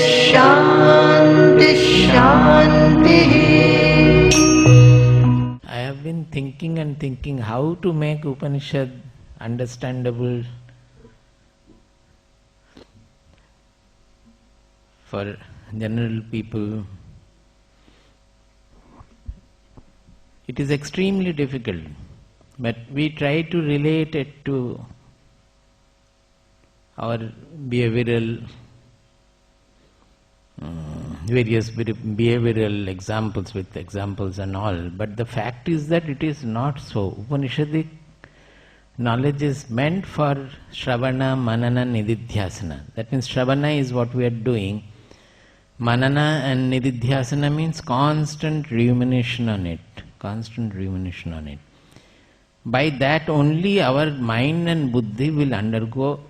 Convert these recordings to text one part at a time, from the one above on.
Shanti Shanti. I have been thinking and thinking how to make Upanishad understandable for general people. It is extremely difficult, but we try to relate it to our behavioral, various behavioral examples with examples and all, but the fact is that it is not so. Upanishadic knowledge is meant for Shravana, Manana, Nididhyasana. That means Shravana is what we are doing. Manana and Nididhyasana means constant rumination on it. Constant rumination on it. By that only our mind and buddhi will undergo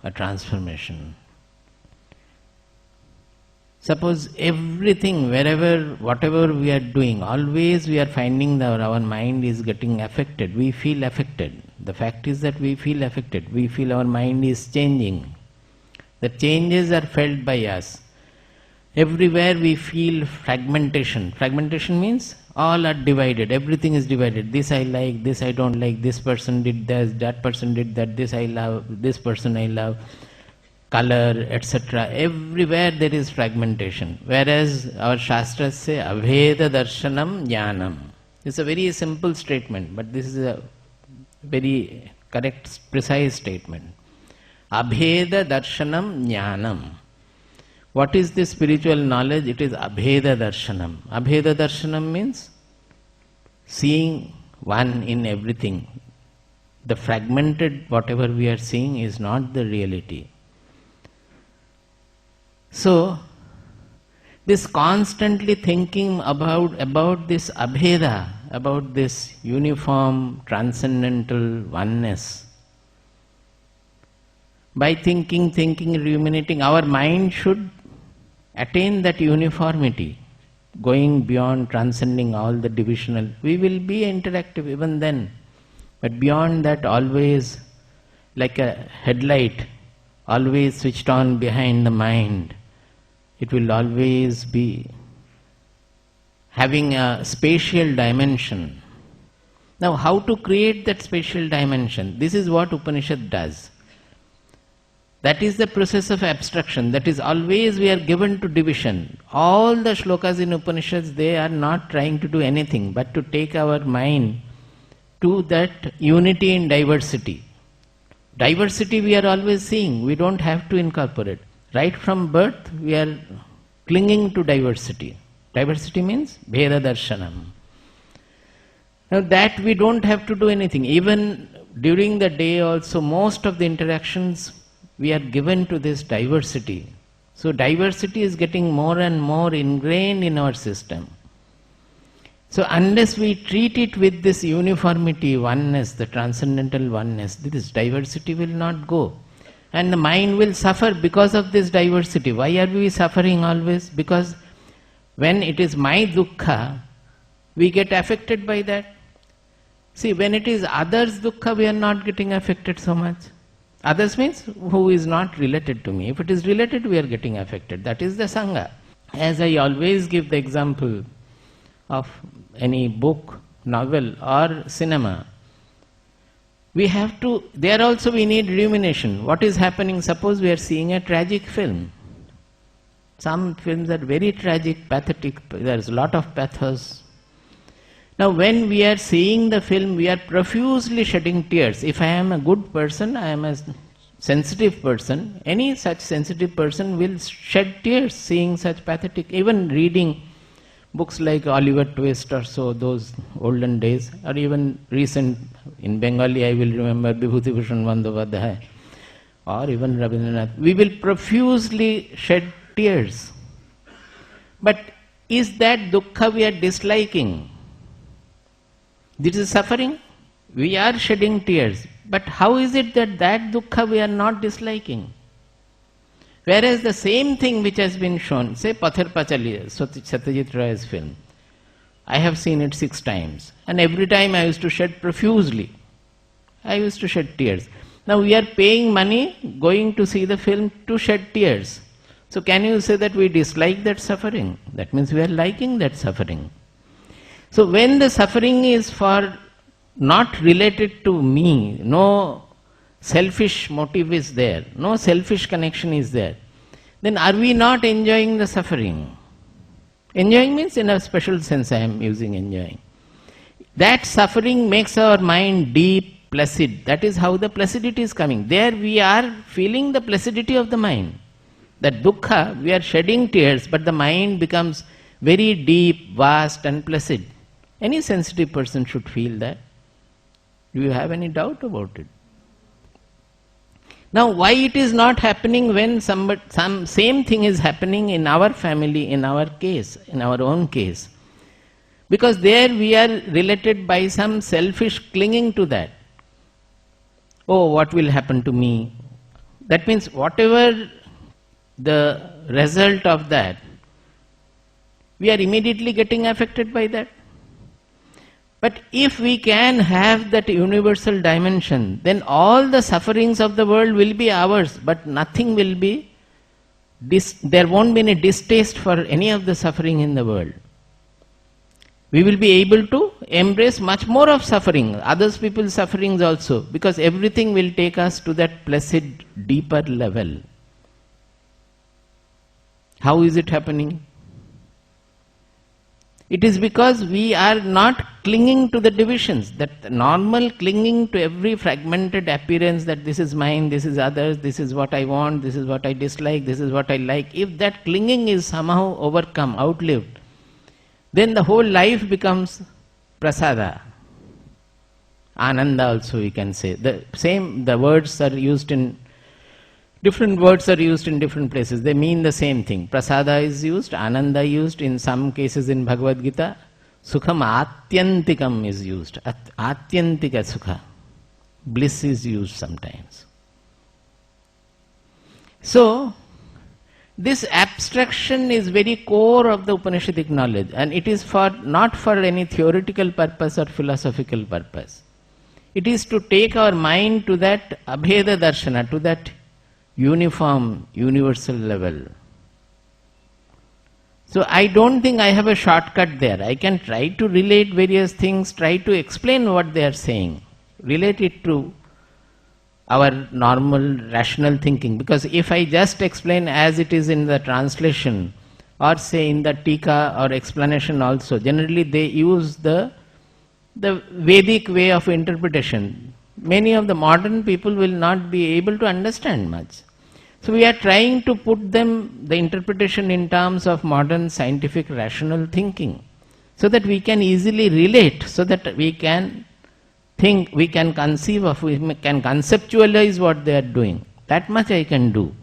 a transformation. Suppose everything, wherever, whatever we are doing, always we are finding that our mind is getting affected. We feel affected. The fact is that we feel affected. We feel our mind is changing. The changes are felt by us. Everywhere we feel fragmentation. Fragmentation means all are divided. Everything is divided. This I like, this I don't like, this person did this, that person did that, this I love, this person I love, color, etc. Everywhere there is fragmentation. Whereas our Shastras say, Abheda Darshanam Jnanam. It's a very simple statement, but this is a very correct, precise statement. Abheda Darshanam Jnanam. What is this spiritual knowledge? It is Abheda Darshanam. Abheda Darshanam means seeing one in everything. The fragmented whatever we are seeing is not the reality. So, this constantly thinking about this Abheda, about this uniform, transcendental oneness. By thinking, ruminating, our mind should attain that uniformity, going beyond, transcending all the divisional. We will be interactive even then, but beyond that, always like a headlight, always switched on behind the mind. It will always be having a spatial dimension. Now, how to create that spatial dimension? This is what Upanishad does. That is the process of abstraction. That is always we are given to division. All the shlokas in Upanishads, they are not trying to do anything but to take our mind to that unity in diversity. Diversity we are always seeing. We don't have to incorporate. Right from birth, we are clinging to diversity. Diversity means Bheda Darshanam. Now that we don't have to do anything. Even during the day also, most of the interactions we are given to this diversity. So diversity is getting more and more ingrained in our system. So unless we treat it with this uniformity, oneness, the transcendental oneness, this diversity will not go. And the mind will suffer because of this diversity. Why are we suffering always? Because when it is my dukkha, we get affected by that. See, when it is others' dukkha, we are not getting affected so much. Others means who is not related to me. If it is related, we are getting affected. That is the Sangha. As I always give the example of any book, novel or cinema, we have to, there also we need rumination. What is happening? Suppose we are seeing a tragic film. Some films are very tragic, pathetic, there is a lot of pathos. Now when we are seeing the film, we are profusely shedding tears. If I am a good person, I am a sensitive person, any such sensitive person will shed tears seeing such pathetic, even reading books like Oliver Twist or so, those olden days, or even recent, in Bengali I will remember Vibhuti Bhushan Bandyopadhyay, or even Rabindranath. We will profusely shed tears. But is that dukkha we are disliking? This is suffering. We are shedding tears. But how is it that that dukkha we are not disliking? Whereas the same thing which has been shown, say Pathar Pachali, Satyajit Roy's film, I have seen it 6 times. And every time I used to shed profusely. I used to shed tears. Now we are paying money, going to see the film to shed tears. So can you say that we dislike that suffering? That means we are liking that suffering. So when the suffering is for not related to me, no selfish motive is there, no selfish connection is there, then are we not enjoying the suffering? Enjoying means in a special sense I am using enjoying. That suffering makes our mind deep, placid. That is how the placidity is coming. There we are feeling the placidity of the mind. That dukkha, we are shedding tears, but the mind becomes very deep, vast and placid. Any sensitive person should feel that. Do you have any doubt about it? Now, why it is not happening when some same thing is happening in our family, in our case, in our own case? Because there we are related by some selfish clinging to that. Oh, what will happen to me? That means whatever the result of that, we are immediately getting affected by that. But if we can have that universal dimension, then all the sufferings of the world will be ours, but nothing will be, there won't be any distaste for any of the suffering in the world. We will be able to embrace much more of suffering, others people's sufferings also, because everything will take us to that placid, deeper level. How is it happening? It is because we are not clinging to the divisions, that normal clinging to every fragmented appearance that this is mine, this is others, this is what I want, this is what I dislike, this is what I like. If that clinging is somehow overcome, outlived, then the whole life becomes prasada. Ananda also we can say. The words are used in, different words are used in different places. They mean the same thing. Prasada is used, Ananda used, in some cases in Bhagavad Gita. Sukham atyantikam is used. Atyantika sukha. Bliss is used sometimes. So, this abstraction is very core of the Upanishadic knowledge, and it is not for any theoretical purpose or philosophical purpose. It is to take our mind to that abheda darshana, to that uniform, universal level. So I don't think I have a shortcut there. I can try to relate various things, try to explain what they are saying, relate it to our normal rational thinking. Because if I just explain as it is in the translation, or say in the tika or explanation also, generally they use the Vedic way of interpretation. Many of the modern people will not be able to understand much. So we are trying to put them, the interpretation, in terms of modern scientific rational thinking, so that we can easily relate, so that we can think, we can conceive of, we can conceptualize what they are doing. That much I can do.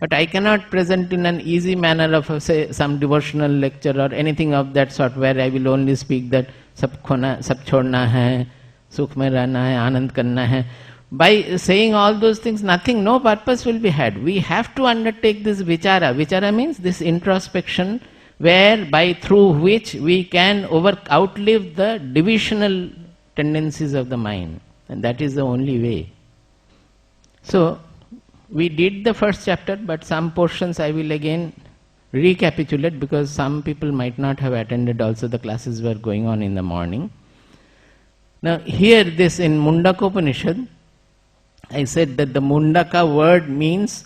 But I cannot present in an easy manner of, say, some devotional lecture or anything of that sort, where I will only speak that sab chhodna hai, sukh mein rehna hai, anand karna hai. By saying all those things, nothing, no purpose will be had. We have to undertake this vichara. Vichara means this introspection, through which we can outlive the divisional tendencies of the mind. And that is the only way. So, we did the first chapter, but some portions I will again recapitulate, because some people might not have attended also. The classes were going on in the morning. Now, here this in Mundakopanishad, I said that the Mundaka word means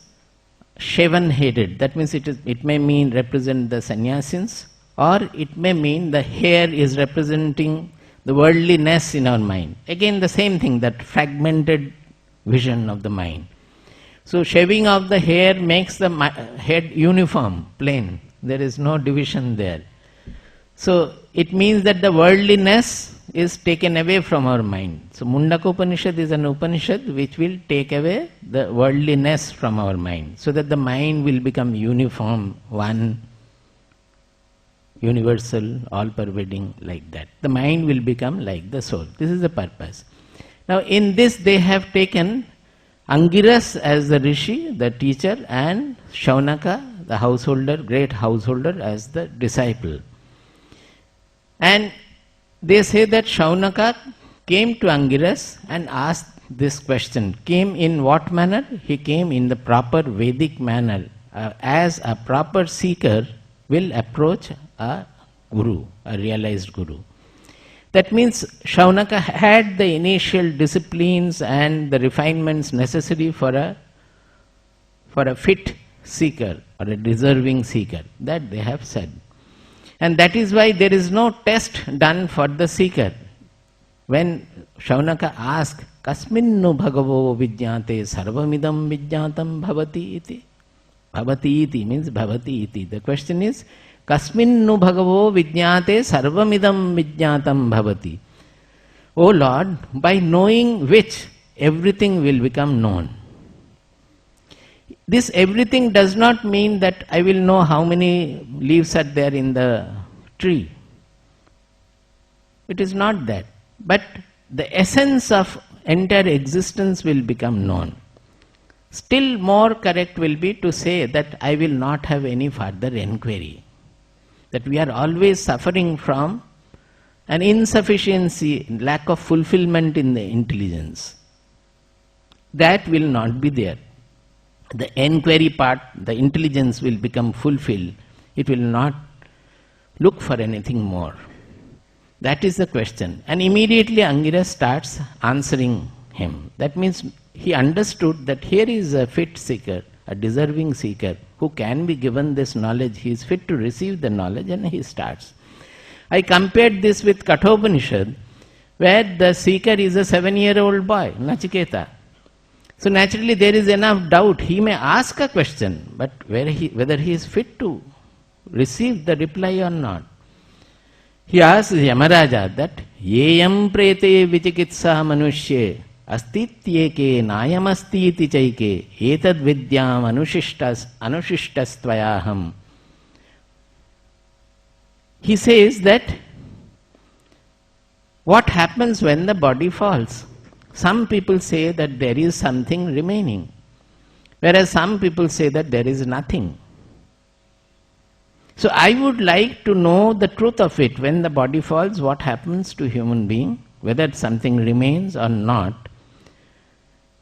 shaven-headed. That means it may mean represent the sannyasins, or it may mean the hair is representing the worldliness in our mind. Again the same thing, that fragmented vision of the mind. So shaving of the hair makes the head uniform, plain. There is no division there. So it means that the worldliness is taken away from our mind. So Mundakopanishad is an Upanishad which will take away the worldliness from our mind, so that the mind will become uniform, one, universal, all-pervading, like that. The mind will become like the soul. This is the purpose. Now in this they have taken Angiras as the rishi, the teacher, and Shaunaka, the householder, great householder, as the disciple. And they say that Shaunaka came to Angiras and asked this question. Came in what manner? He came in the proper Vedic manner, as a proper seeker will approach a guru, a realized guru. That means Shaunaka had the initial disciplines and the refinements necessary for a fit seeker or a deserving seeker. That they have said. And that is why there is no test done for the seeker. When Shaunaka asked, Kasminnu bhagavo vijñāte sarvamidam vijñātam bhavati iti. Bhavati iti means bhavati iti. The question is, Kasminnu bhagavo vijñāte sarvamidam vijñātam bhavati. O Lord, by knowing which everything will become known. This everything does not mean that I will know how many leaves are there in the tree. It is not that. But the essence of entire existence will become known. Still more correct will be to say that I will not have any further enquiry. That we are always suffering from an insufficiency, lack of fulfillment in the intelligence. That will not be there. The enquiry part, the intelligence will become fulfilled. It will not look for anything more. That is the question. And immediately Angira starts answering him. That means he understood that here is a fit seeker, a deserving seeker, who can be given this knowledge. He is fit to receive the knowledge, and he starts. I compared this with Kathopanishad, where the seeker is a 7-year-old boy, Nachiketa. So naturally there is enough doubt. He may ask a question, but whether he is fit to receive the reply or not. He asks Yamaraja that, Yeyam prete vichikitsa manushye astityeke nayamastiti chaike etad vidyam anushishtastvayaham. He says that what happens when the body falls? Some people say that there is something remaining, whereas some people say that there is nothing. So I would like to know the truth of it. When the body falls, what happens to human being, whether something remains or not.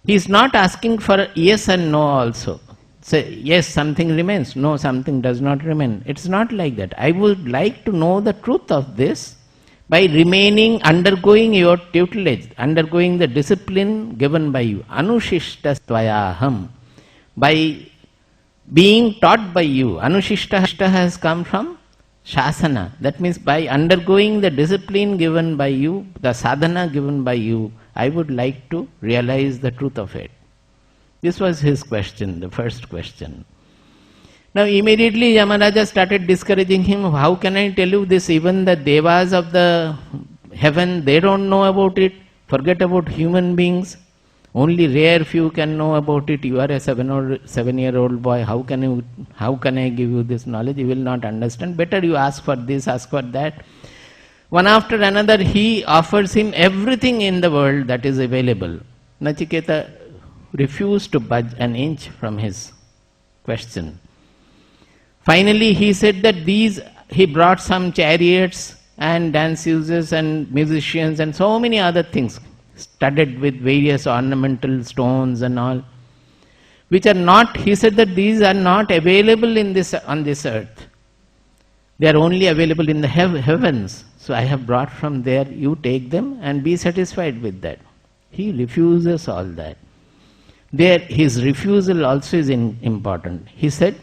He is not asking for yes and no also. Say, yes, something remains. No, something does not remain. It's not like that. I would like to know the truth of this by remaining, undergoing your tutelage, undergoing the discipline given by you. Anushishtastvayaham. By being taught by you. Anushishta has come from shasana. That means by undergoing the discipline given by you, the sadhana given by you, I would like to realize the truth of it. This was his question, the first question. Now immediately Yamaraja started discouraging him. How can I tell you this? Even the devas of the heaven, they don't know about it. Forget about human beings. Only rare few can know about it. You are a 7-year-old boy. How can I give you this knowledge? You will not understand. Better you ask for this, ask for that. One after another, he offers him everything in the world that is available. Nachiketa refused to budge an inch from his question. Finally, he said that he brought some chariots and danceuses and musicians and so many other things, studded with various ornamental stones and all, which are not, he said that these are not available on this earth. They are only available in the heavens. So I have brought from there, you take them and be satisfied with that. He refuses all that. There, his refusal also is important. He said,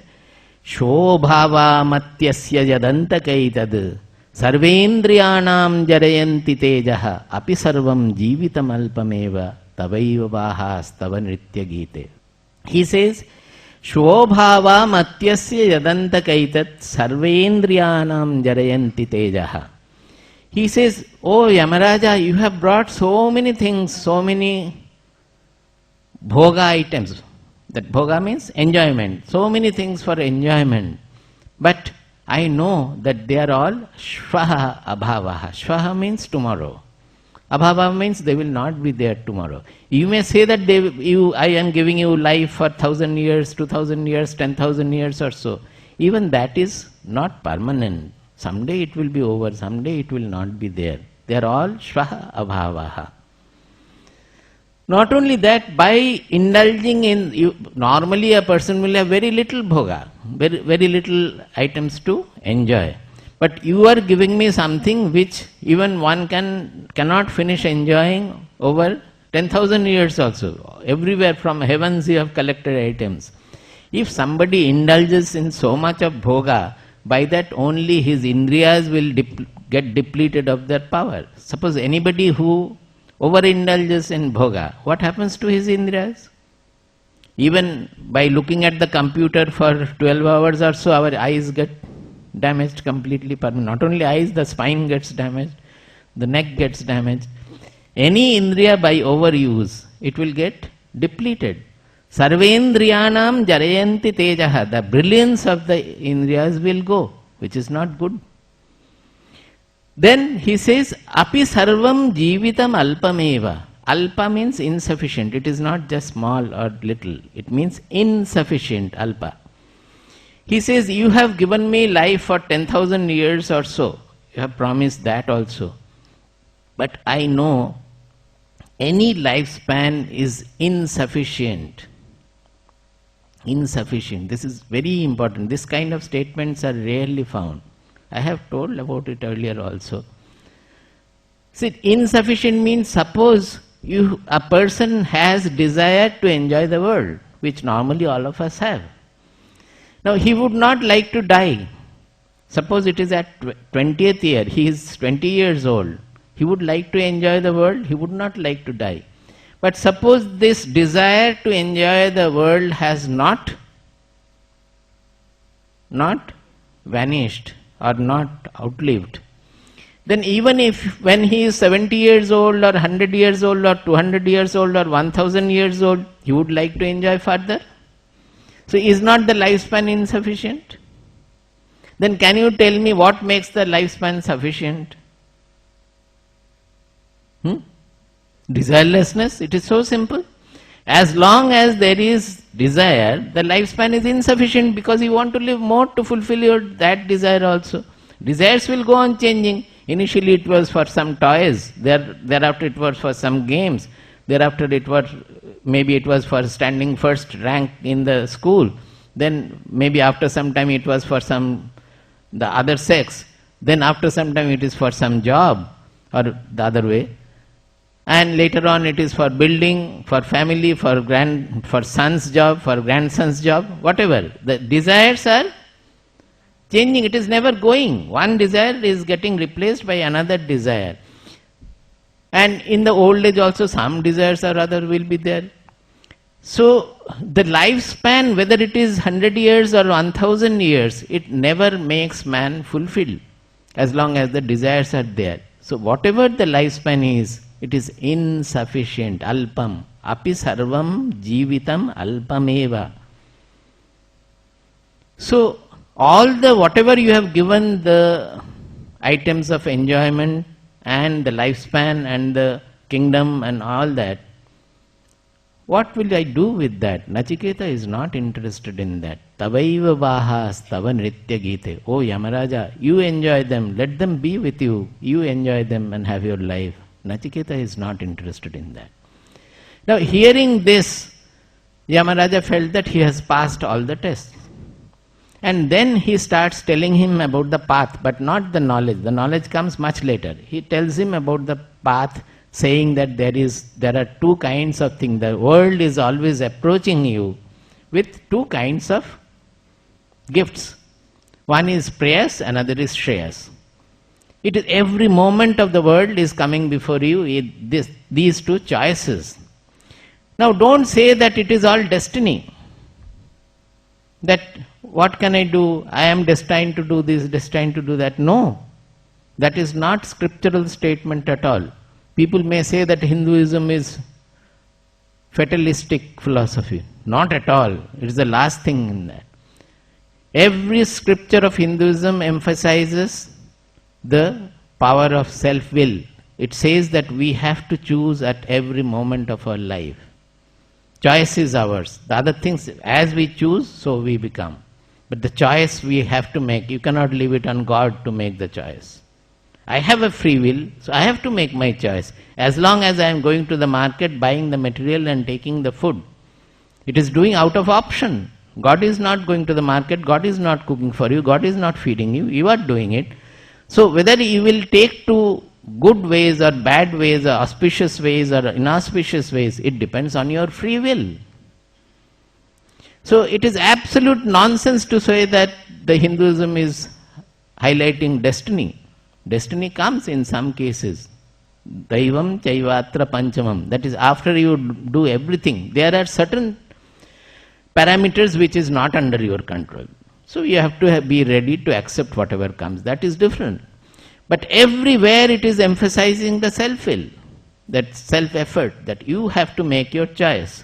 Shobhava matyasya yadantakaitad sarvendriyanam jarayanti tejaha api sarvam jivitam alpameva tavaiva vahas tava nritya gite. He says, Shobhava matyasya yadantakaitad sarvendriyanam jarayanti tejaha. He says, oh Yamaraja, you have brought so many things, so many bhoga items. That bhoga means enjoyment. So many things for enjoyment. But I know that they are all shvaha abhavaha. Shvaha means tomorrow. Abhava means they will not be there tomorrow. You may say that I am giving you life for 1,000 years, 2,000 years, 10,000 years or so. Even that is not permanent. Someday it will be over, someday it will not be there. They are all shvaha abhavaha. Not only that, by indulging in, normally a person will have very little bhoga, very little items to enjoy. But you are giving me something which even one cannot finish enjoying over 10,000 years also. Everywhere from heavens you have collected items. If somebody indulges in so much of bhoga, by that only his indriyas will get depleted of their power. Suppose anybody who overindulges in bhoga, what happens to his indriyas? Even by looking at the computer for 12 hours or so, our eyes get damaged completely. Not only eyes, the spine gets damaged, the neck gets damaged. Any indriya by overuse, it will get depleted. Sarvendriyanam jarayanti tejaha. The brilliance of the indriyas will go, which is not good. Then he says, api sarvam jivitam alpameva. Alpa means insufficient. It is not just small or little. It means insufficient, alpa. He says, you have given me life for 10,000 years or so. You have promised that also. But I know any lifespan is insufficient. Insufficient. This is very important. This kind of statements are rarely found. I have told about it earlier also. See, insufficient means, suppose a person has desire to enjoy the world, which normally all of us have. Now he would not like to die. Suppose it is at 20th year, he is 20 years old. He would like to enjoy the world, he would not like to die. But suppose this desire to enjoy the world has not vanished or not outlived. Then even if when he is 70 years old or 100 years old or 200 years old or 1000 years old, he would like to enjoy further. So is not the lifespan insufficient? Then can you tell me what makes the lifespan sufficient? Desirelessness. It is so simple. As long as there is desire, the lifespan is insufficient because you want to live more to fulfill that desire also. Desires will go on changing. Initially it was for some toys, thereafter it was for some games, thereafter maybe it was for standing first rank in the school, then maybe after some time it was for the other sex, then after some time it is for some job or the other way. And later on it is for building, for family, for son's job, for grandson's job, whatever. The desires are changing, it is never going. One desire is getting replaced by another desire. And in the old age also some desires or other will be there. So the lifespan, whether it is 100 years or 1000 years, it never makes man fulfilled as long as the desires are there. So whatever the lifespan is, it is insufficient, alpam. Api sarvam jivitam alpameva. So whatever you have given the items of enjoyment and the lifespan and the kingdom and all that, what will I do with that? Nachiketa is not interested in that. Tavaiva vahas tava nritya gite. Oh Yamaraja, you enjoy them, let them be with you. You enjoy them and have your life. Nachiketa is not interested in that. Now hearing this, Yamaraja felt that he has passed all the tests. And then he starts telling him about the path, but not the knowledge. The knowledge comes much later. He tells him about the path, saying that there are two kinds of things. The world is always approaching you with two kinds of gifts. One is prayas, another is shreyas. It is every moment of the world is coming before you, these two choices. Now don't say that it is all destiny. That what can I do? I am destined to do this, destined to do that. No, that is not scriptural statement at all. People may say that Hinduism is fatalistic philosophy. Not at all. It is the last thing in that. Every scripture of Hinduism emphasizes the power of self-will. It says that we have to choose at every moment of our life. Choice is ours. The other things, as we choose, so we become. But the choice we have to make. You cannot leave it on God to make the choice. I have a free will, so I have to make my choice. As long as I am going to the market, buying the material and taking the food, it is doing out of option. God is not going to the market, God is not cooking for you, God is not feeding you, you are doing it. So whether you will take to good ways or bad ways or auspicious ways or inauspicious ways, it depends on your free will. So it is absolute nonsense to say that the Hinduism is highlighting destiny. Destiny comes in some cases. Daivam chaivatra panchamam. That is, after you do everything, there are certain parameters which is not under your control. So you have to be ready to accept whatever comes. That is different. But everywhere it is emphasizing the self-will, that self-effort, that you have to make your choice.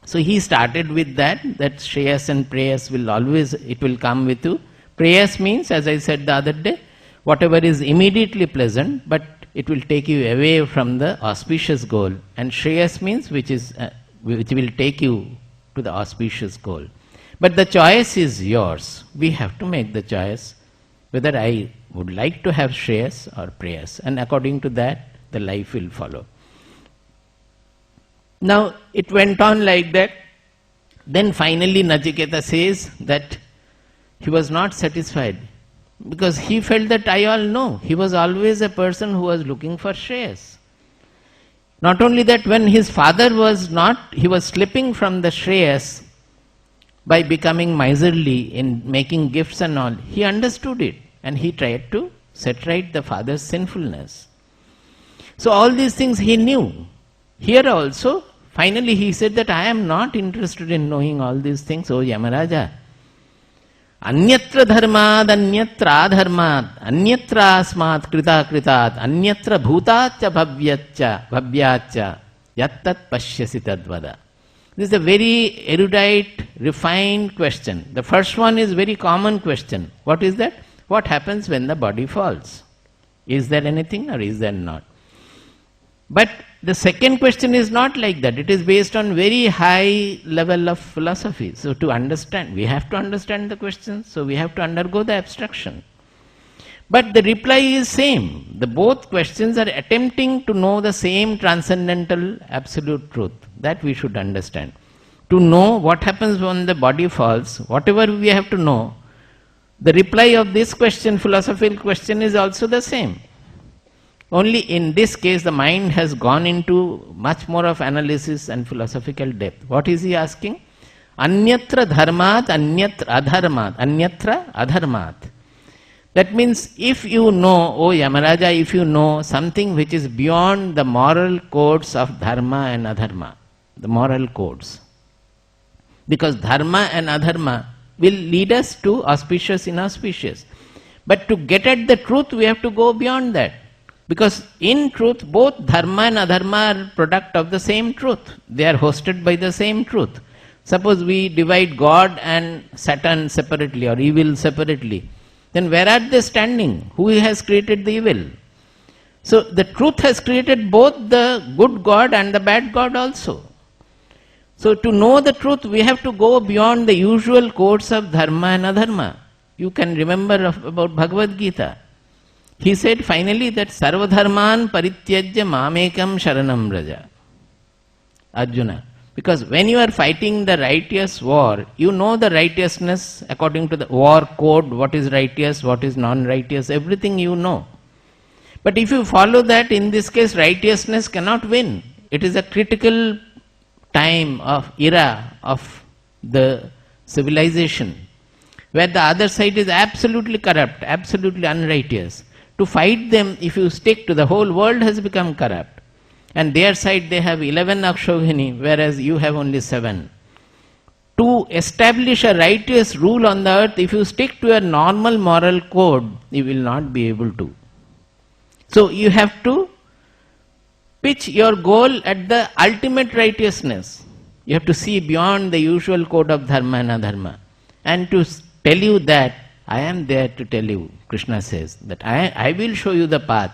So he started with that Shreyas and Preyas will always, it will come with you. Preyas means, as I said the other day, whatever is immediately pleasant, but it will take you away from the auspicious goal. And Shreyas means which will take you to the auspicious goal. But the choice is yours. We have to make the choice whether I would like to have Shreyas or Preyas. And according to that, the life will follow. Now, it went on like that. Then finally Nachiketa says that he was not satisfied, because he felt that I all know. He was always a person who was looking for Shreyas. Not only that, when his father was not, he was slipping from the Shreyas by becoming miserly in making gifts and all, he understood it and he tried to set right the father's sinfulness. So all these things he knew. Here also, finally he said that I am not interested in knowing all these things, O Yamaraja. Anyatra dharmad, anyatra adharmad, anyatra asmat krita kritat, anyatra bhutacha bhavyacha, yattat pashyasi tadvada. This is a very erudite, refined question. The first one is very common question. What is that? What happens when the body falls? Is there anything or is there not? But the second question is not like that. It is based on very high level of philosophy. So to understand, we have to understand the question, so we have to undergo the abstraction. But the reply is same. The both questions are attempting to know the same transcendental absolute truth. That we should understand. To know what happens when the body falls, whatever we have to know, the reply of this question, philosophical question, is also the same. Only in this case the mind has gone into much more of analysis and philosophical depth. What is he asking? Anyatra dharmat, anyatra adharmat, anyatra adharmat. That means if you know, O Yamaraja, if you know something which is beyond the moral codes of dharma and adharma, the moral codes. Because dharma and adharma will lead us to auspicious, inauspicious. But to get at the truth, we have to go beyond that. Because in truth, both dharma and adharma are product of the same truth. They are hosted by the same truth. Suppose we divide God and Satan separately or evil separately, then where are they standing? Who has created the evil? So the truth has created both the good God and the bad God also. So to know the truth, we have to go beyond the usual codes of dharma and adharma. You can remember about Bhagavad Gita. He said finally that sarvadharman parityajya mamekam sharanam braja. Arjuna. Because when you are fighting the righteous war, you know the righteousness according to the war code, what is righteous, what is non-righteous, everything you know. But if you follow that, in this case, righteousness cannot win. It is a critical time of era of the civilization, where the other side is absolutely corrupt, absolutely unrighteous. To fight them, if you stick to the whole world has become corrupt. And their side they have 11 Akshavini, whereas you have only 7. To establish a righteous rule on the earth, if you stick to a normal moral code, you will not be able to. So you have to pitch your goal at the ultimate righteousness. You have to see beyond the usual code of dharma and adharma. And to tell you that, I am there to tell you, Krishna says, that I will show you the path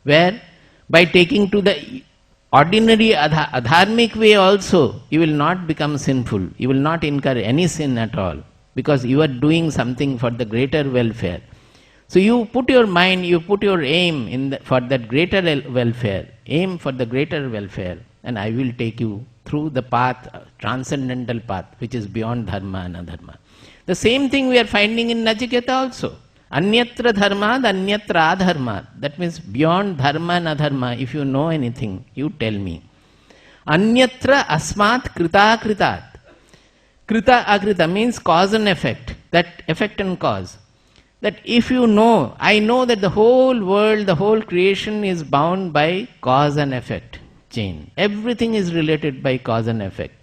where by taking to the ordinary adharmic way also, you will not become sinful. You will not incur any sin at all, because you are doing something for the greater welfare. So you put your mind, you put your aim for that greater welfare, aim for the greater welfare, and I will take you through the path, transcendental path, which is beyond dharma and adharma. The same thing we are finding in Nachiketa also. Anyatra dharmad, anyatra adharmad. That means beyond dharma and adharma, if you know anything, you tell me. Anyatra asmat krita kritat. Krita akrita means cause and effect. That effect and cause. That if you know, I know that the whole world, the whole creation is bound by cause and effect chain. Everything is related by cause and effect.